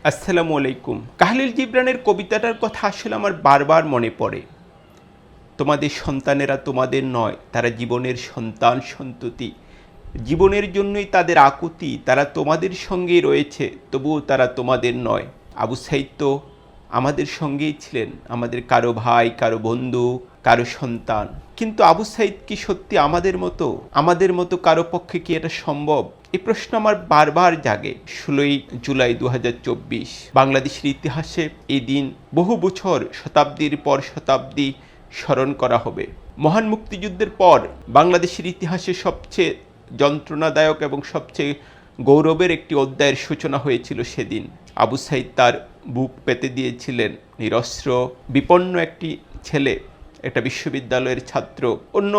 আসসালামু আলাইকুম। কাহলিল জিবরানের কবিতাটার কথা আসলে আমার বারবার মনে পড়ে। তোমাদের সন্তানেরা তোমাদের নয়, তারা জীবনের সন্তান সন্ততি। জীবনের জন্যই তাদের আকুতি, তারা তোমাদের সঙ্গেই রয়েছে, তবুও তারা তোমাদের নয়। আবু সাইদ তো আমাদের সঙ্গেই ছিলেন, আমাদের কারো ভাই, কারো বন্ধু, কারো সন্তান। কিন্তু আবু সাইদ কি সত্যি আমাদের মতো কারো পক্ষে কি এটা সম্ভব? এই প্রশ্ন আমার বারবার জাগে। 16ই জুলাই 2024 বাংলাদেশের ইতিহাসে এই দিন বহু বছর, শতাব্দীর পর শতাব্দী স্মরণ করা হবে। মহান মুক্তিযুদ্ধের পর বাংলাদেশের ইতিহাসে সবচেয়ে যন্ত্রণাদায়ক এবং সবচেয়ে গৌরবের একটি অধ্যায়ের সূচনা হয়েছিল সেদিন। আবু সাইদ তার বুক পেতে দিয়েছিলেন নিরস্ত্র বিপন্ন একটি ছেলে, একটা বিশ্ববিদ্যালয়ের ছাত্র। অন্য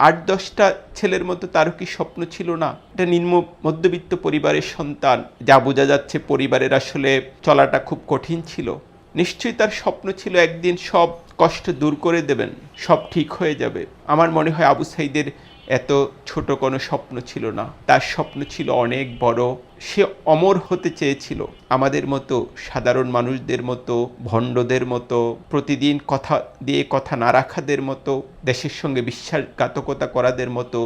8-10টা ছেলের মতো তারও কি স্বপ্ন ছিল না? এটা নিম্ন মধ্যবিত্ত পরিবারের সন্তান, যা বোঝা যাচ্ছে পরিবারের আসলে চলাটা খুব কঠিন ছিল। নিশ্চয়ই তার স্বপ্ন ছিল একদিন সব কষ্ট দূর করে দেবেন, সব ঠিক হয়ে যাবে। আমার মনে হয় আবু সাইদের এত ছোট কোনো স্বপ্ন ছিল না, তার স্বপ্ন ছিল অনেক বড়। সে অমর হতে চেয়েছিল, আমাদের মতো সাধারণ মানুষদের মতো, ভণ্ডদের মতো, প্রতিদিন কথা দিয়ে কথা না রাখাদের মতো, দেশের সঙ্গে বিশ্বাসঘাতকতা করাদের মতো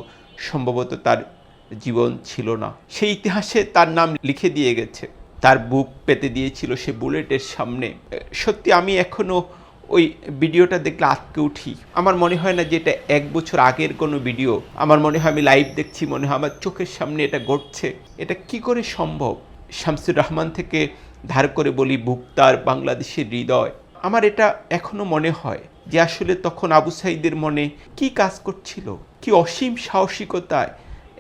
সম্ভবত তার জীবন ছিল না। সেই ইতিহাসে তার নাম লিখে দিয়ে গেছে, তার বুক পেতে দিয়েছিল সে বুলেটের সামনে। সত্যি আমি এখনও ওই ভিডিওটা দেখলে আটকে উঠি। আমার মনে হয় না যে এটা 1 বছর আগের কোনো ভিডিও। আমার মনে হয় আমি লাইভ দেখছি, মনে হয় আমার চোখের সামনে এটা ঘটছে। এটা কি করে সম্ভব? শামসুর রহমান থেকে ধার করে বলি বুক তার বাংলাদেশের হৃদয়। আমার এটা এখনো মনে হয় যে আসলে তখন আবু সাইদের মনে কি কাজ করছিল, কি অসীম সাহসিকতায়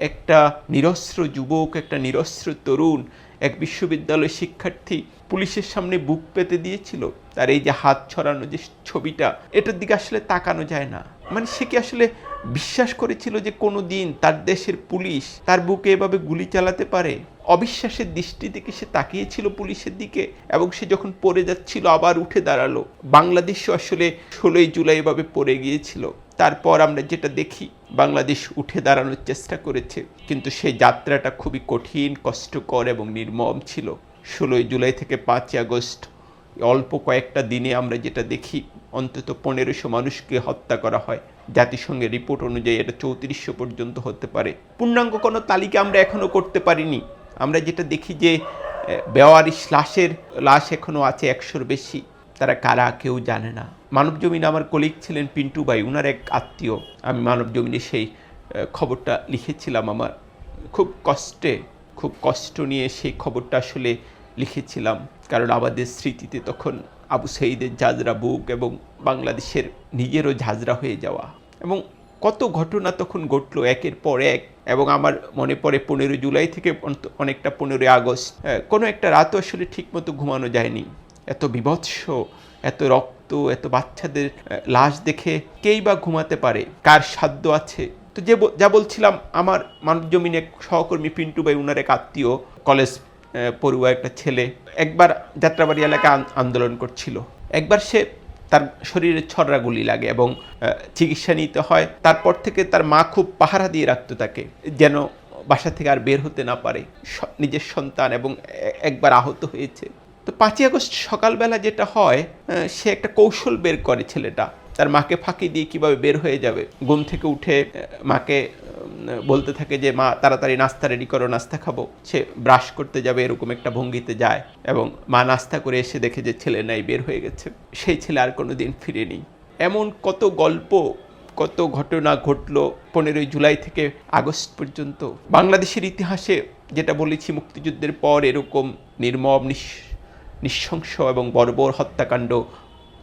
একটা নিরস্ত্র যুবক, একটা নিরস্ত্র তরুণ, এক বিশ্ববিদ্যালয় শিক্ষার্থী পুলিশের সামনে বুক পেতে দিয়েছিল। তার এই যে হাত ছড়ানো যে ছবিটা, এটার দিকে আসলে তাকানো যায় না। মানে সে কি আসলে বিশ্বাস করেছিল যে কোনো দিন তার দেশের পুলিশ তার বুকে এভাবে গুলি চালাতে পারে? অবিশ্বাসের দৃষ্টি থেকে সে তাকিয়েছিল পুলিশের দিকে, এবং সে যখন পড়ে যাচ্ছিল আবার উঠে দাঁড়ালো। বাংলাদেশও আসলে 16ই জুলাই এভাবে পড়ে গিয়েছিল। তারপর আমরা যেটা দেখি, বাংলাদেশ উঠে দাঁড়ানোর চেষ্টা করেছে, কিন্তু সেই যাত্রাটা খুবই কঠিন, কষ্টকর এবং নির্মম ছিল। 16ই জুলাই থেকে 5ই আগস্ট অল্প কয়েকটা দিনে আমরা যেটা দেখি, অন্তত 1500 মানুষকে হত্যা করা হয়। জাতিসংঘের রিপোর্ট অনুযায়ী এটা 3400 পর্যন্ত হতে পারে। পূর্ণাঙ্গ কোনো তালিকা আমরা এখনও করতে পারিনি। আমরা যেটা দেখি যে বেওয়ারিশ লাশ এখনও আছে 100-র বেশি। তারা কারা কেউ জানে না। মানবজমিনে আমার কলিগ ছিলেন পিন্টু ভাই, উনার এক আত্মীয়। আমি মানবজমিনে সেই খবরটা লিখেছিলাম। আমার খুব কষ্ট নিয়ে সেই খবরটা আসলে লিখেছিলাম, কারণ আমাদের স্মৃতিতে তখন আবু সাইদের ঝাঁঝরা বুক এবং বাংলাদেশের নিজেরও ঝাঁঝরা হয়ে যাওয়া, এবং কত ঘটনা তখন ঘটলো একের পর এক। এবং আমার মনে পড়ে 15 জুলাই থেকে অনেকটা 15 আগস্ট কোনো একটা রাতও আসলে ঠিকমতো ঘুমানো যায়নি। এত বিভৎস, এত রক্ত, এত বাচ্চাদের লাশ দেখে কেই বা ঘুমাতে পারে? কার সাধ্য আছে? তো যা বলছিলাম, আমার মানবজমিনে সহকর্মী পিন্টু ভাই, উনার এক আত্মীয়, কলেজ পড়ুয়া একটা ছেলে, একবার যাত্রাবাড়ি এলাকায় আন্দোলন করছিল। একবার সে তার শরীরে ছররা গুলি লাগে এবং চিকিৎসা নিতে হয়। তারপর থেকে তার মা খুব পাহারা দিয়ে রাখতো তাকে, যেন বাসা থেকে আর বের হতে না পারে। নিজের সন্তান, এবং একবার আহত হয়েছে। তো 5ই আগস্ট সকালবেলা যেটা হয়, সে একটা কৌশল বের করে ছেলেটা, তার মাকে ফাঁকি দিয়ে কিভাবে বের হয়ে যাবে। ঘুম থেকে উঠে মাকে বলতে থাকে যে মা তাড়াতাড়ি নাস্তা রেডি করো, নাস্তা খাবো। সে ব্রাশ করতে যাবে, এরকম একটা ভঙ্গিতে যায়, এবং মা নাস্তা করে এসে দেখে যে ছেলে নাই, বের হয়ে গেছে। সেই ছেলে আর কোনো দিন ফিরেনি। এমন কত গল্প, কত ঘটনা ঘটলো 15ই জুলাই থেকে আগস্ট পর্যন্ত। বাংলাদেশের ইতিহাসে যেটা বলেছি, মুক্তিযুদ্ধের পর এরকম নির্মম, নৃশংস এবং বর্বর হত্যাকাণ্ড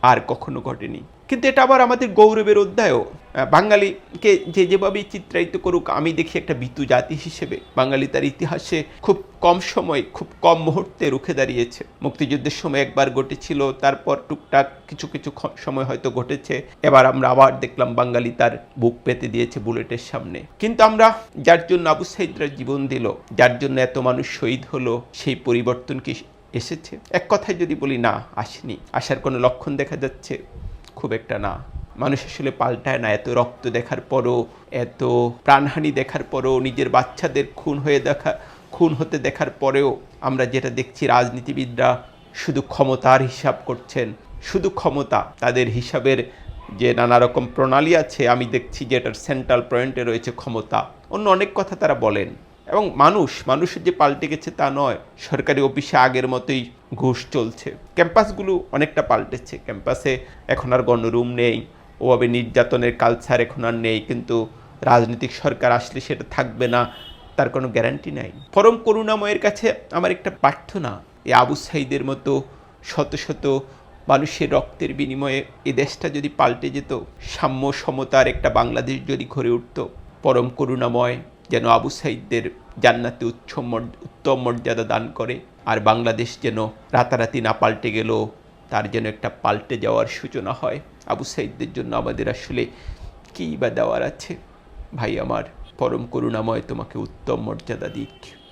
আর কখনো ঘটেনি। কিন্তু এটা আবার আমাদের গৌরবের অধ্যায়ও। বাঙালিকে যেভাবেই চিত্রায়িত করুক, আমি দেখি একটা ভীতু জাতি হিসেবে বাঙালি তার ইতিহাসে খুব কম সময়, খুব কম মুহূর্তে রুখে দাঁড়িয়েছে। মুক্তিযুদ্ধের সময় একবার ঘটেছিল, তারপর টুকটাক কিছু সময় হয়তো ঘটেছে। এবার আমরা আবার দেখলাম বাঙালি তার বুক পেতে দিয়েছে বুলেটের সামনে। কিন্তু আমরা যার জন্য আবু সাইদরা জীবন দিল, যার জন্য এত মানুষ শহীদ হলো, সেই পরিবর্তন কি এসেছে? এক কথায় যদি বলি, না, আসেনি। আসার কোনো লক্ষণ দেখা যাচ্ছে খুব একটা না। মানুষ আসলে পাল্টায় না। এত রক্ত দেখার পরও, এত প্রাণহানি দেখার পরও, নিজের বাচ্চাদের খুন হতে দেখার পরেও আমরা যেটা দেখছি, রাজনীতিবিদরা শুধু ক্ষমতার হিসাব করছেন, শুধু ক্ষমতা। তাদের হিসাবের যে নানা রকম প্রণালী আছে, আমি দেখছি যে এটার সেন্ট্রাল পয়েন্টে রয়েছে ক্ষমতা। অন্য অনেক কথা তারা বলেন। এবং মানুষের যে পাল্টে গেছে তা নয়। সরকারি অফিসে আগের মতোই ঘুষ চলছে। ক্যাম্পাসগুলো অনেকটা পাল্টেছে। ক্যাম্পাসে এখন আর গণরুম নেই, ওভাবে নির্যাতনের কালচার এখন আর নেই। কিন্তু রাজনৈতিক সরকার আসলে সেটা থাকবে না, তার কোনো গ্যারান্টি নাই। পরম করুণাময়ের কাছে আমার একটা প্রার্থনা, এই আবু সাঈদের মতো শত শত মানুষের রক্তের বিনিময়ে এ দেশটা যদি পাল্টে যেত, সাম্য সমতার একটা বাংলাদেশ যদি গড়ে উঠত, পরম করুণাময় যেন আবু সাঈদদের জান্নাতে উত্তম মর্যাদা দান করে। আর বাংলাদেশ যেন রাতারাতি না পাল্টে গেল, তার যেন একটা পাল্টে যাওয়ার সূচনা হয়। আবু সাঈদদের জন্য আমাদের আসলে কী বা দেওয়ার আছে? ভাই আমার, পরম করুণাময় তোমাকে উত্তম মর্যাদা দিক।